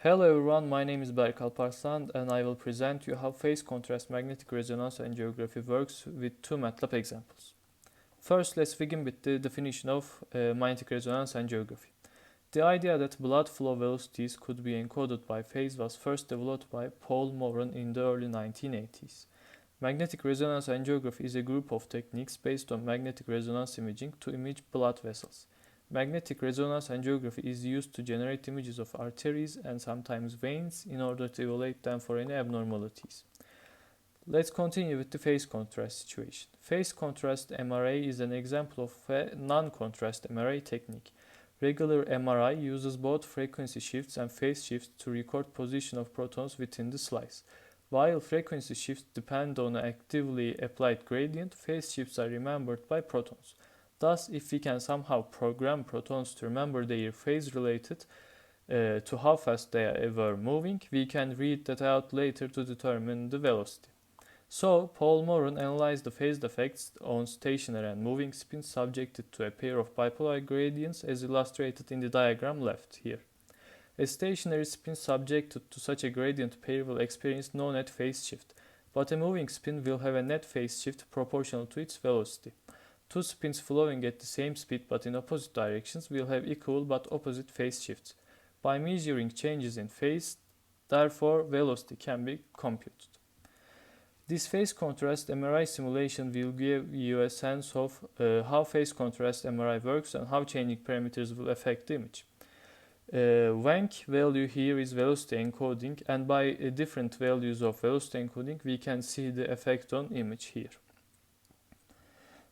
Hello everyone, my name is Berk Alparslan and I will present you how phase contrast magnetic resonance angiography works with two MATLAB examples. First, let's begin with the definition of magnetic resonance angiography. The idea that blood flow velocities could be encoded by phase was first developed by Paul Morran in the early 1980s. Magnetic resonance angiography is a group of techniques based on magnetic resonance imaging to image blood vessels. Magnetic resonance angiography is used to generate images of arteries and sometimes veins in order to evaluate them for any abnormalities. Let's continue with the phase contrast situation. Phase contrast MRA is an example of a non-contrast MRA technique. Regular MRI uses both frequency shifts and phase shifts to record position of protons within the slice. While frequency shifts depend on an actively applied gradient, phase shifts are remembered by protons. Thus, if we can somehow program protons to remember their phase related to how fast they were moving, we can read that out later to determine the velocity. So, Paul Morran analyzed the phase effects on stationary and moving spins subjected to a pair of bipolar gradients as illustrated in the diagram left here. A stationary spin subjected to such a gradient pair will experience no net phase shift, but a moving spin will have a net phase shift proportional to its velocity. Two spins flowing at the same speed but in opposite directions will have equal but opposite phase shifts. By measuring changes in phase, therefore, velocity can be computed. This phase contrast MRI simulation will give you a sense of how phase contrast MRI works and how changing parameters will affect the image. Wank value here is velocity encoding, and by different values of velocity encoding we can see the effect on image here.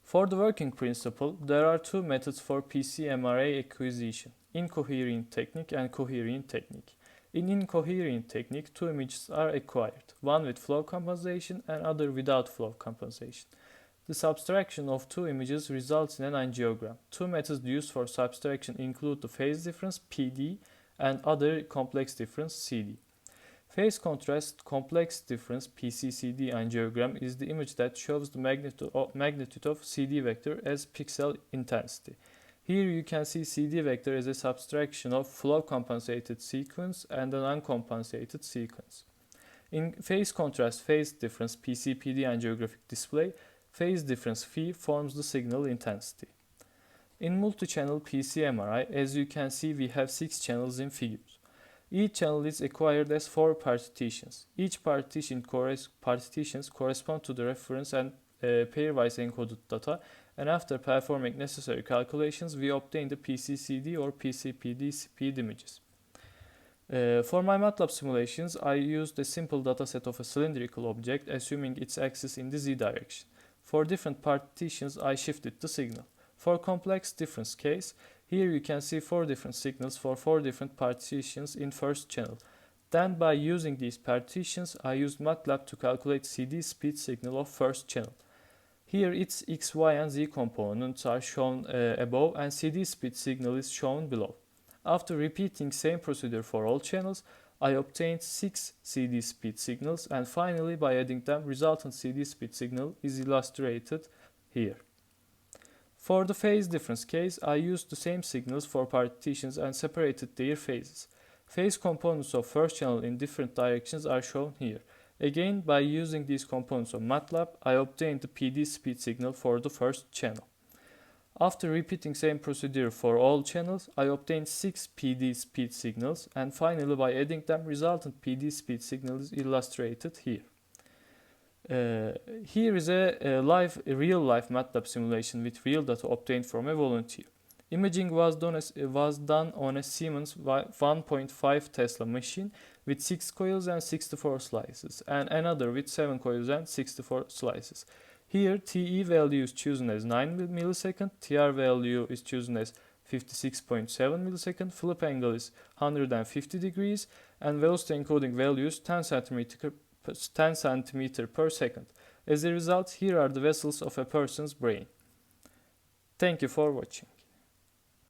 For the working principle, there are two methods for PC-MRA acquisition, incoherent technique and coherent technique. In incoherent technique, two images are acquired, one with flow compensation and other without flow compensation. The subtraction of two images results in an angiogram. Two methods used for subtraction include the phase difference PD and other complex difference CD. Phase contrast complex difference PCCD angiogram is the image that shows the magnitude of CD vector as pixel intensity. Here you can see CD vector as a subtraction of flow compensated sequence and an uncompensated sequence. In phase contrast phase difference PCPD angiographic display, phase difference phi forms the signal intensity. In multi-channel PC-MRI, as you can see, we have 6 channels in figures. Each channel is acquired as 4 partitions. Each partitions correspond to the reference and pairwise encoded data, and after performing necessary calculations, we obtain the PCCD or PCPD speed images. For my MATLAB simulations, I used a simple dataset of a cylindrical object, assuming its axis in the z direction. For different partitions, I shifted the signal. For complex difference case, here you can see 4 different signals for 4 different partitions in first channel. Then by using these partitions, I used MATLAB to calculate CD speed signal of first channel. Here its x, y and z components are shown above and CD speed signal is shown below. After repeating same procedure for all channels, I obtained 6 CD speed signals, and finally by adding them, resultant CD speed signal is illustrated here. For the phase difference case, I used the same signals for partitions and separated their phases. Phase components of first channel in different directions are shown here. Again, by using these components of MATLAB, I obtained the PD speed signal for the first channel. After repeating same procedure for all channels, I obtained 6 PD speed signals, and finally by adding them, resultant PD speed signal is illustrated here. Here is a real-life MATLAB simulation with real data obtained from a volunteer. Imaging was done on a Siemens 1.5 Tesla machine with 6 coils and 64 slices, and another with 7 coils and 64 slices. Here, TE value is chosen as 9 millisecond, TR value is chosen as 56.7 millisecond, flip angle is 150 degrees, and velocity encoding value is 10 centimeter per second. As a result, here are the vessels of a person's brain. Thank you for watching.